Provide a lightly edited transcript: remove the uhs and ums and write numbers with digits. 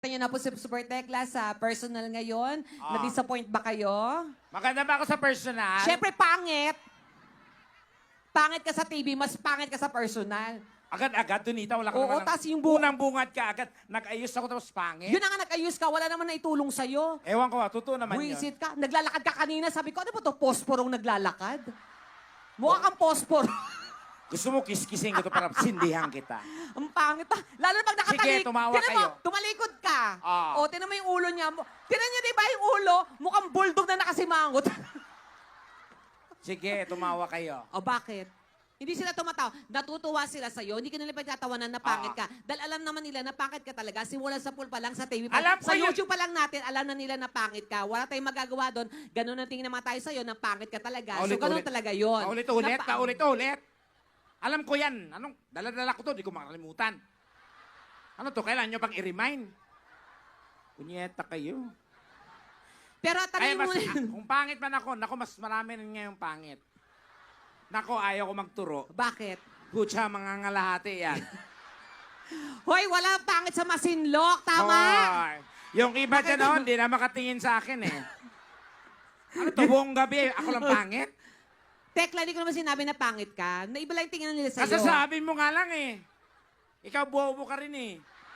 Niyo na po si Super Tekla sa personal ngayon. Ah. Na-disappoint ba kayo? Maganda ba ako sa personal? Siyempre, pangit. Pangit ka sa TV, mas pangit ka sa personal. Agad-agad, Donita, wala ka Oo, naman. tas yung Unang bungad ka agad. Nag-ayos ako tapos pangit. Yun na nga nag-ayos ka, wala naman naitulong sa'yo. Ewan ko, totoo naman yun. Buisit ka. Naglalakad ka kanina, sabi ko, ano ba to? Posporong naglalakad? Mukha kang pospor. Gusto mo kiskisin ko to para sindihan kita. Ang pangit pa. Lalo na pag nakatalikod. Sige, tumawa Tingnan mo, kayo. tumalikod ka. Ah. O, tinan mo yung ulo niya. Tinan niyo, di ba yung ulo? Mukhang bulldog na nakasimangot. Sige, tumawa kayo. O, bakit? Hindi sila tumatawa. Natutuwa sila sa'yo. Hindi ka nila pagtatawanan na pangit ka. Dahil alam naman nila na pangit ka talaga. Simula sa pool pa lang, sa TV pa. Alam ko Sa yun. YouTube pa lang natin, alam na nila na pangit ka. Wala tayong magagawa doon. Ganun ang tingin naman tayo sa'yo na pangit ka talaga. So, ganun talaga yun. Paulit-ulit, Na- paulit-ulit. Alam ko yan. Anong, dala-dala ko to, di ko makalimutan. Ano to, kailan nyo pang i-remind? Kunyeta kayo. Pero Kaya tanongin mas, mo na. kung pangit man ako, naku, mas marami rin ngayong pangit. Nako, ayaw ko magturo. Bakit? Kutsa, mga ngalahati yan. Hoy, wala pangit sa masinlok. Tama? Hoy. Yung iba dyan, oh, hindi na makatingin sa akin eh. Ano to, buong gabi, ako lang pangit? Tekla, hindi ko naman sinabi na pangit ka. Naiba lang yung tingin nila sa'yo. Kasasabi mo nga lang eh. Ikaw bobo ka rin eh.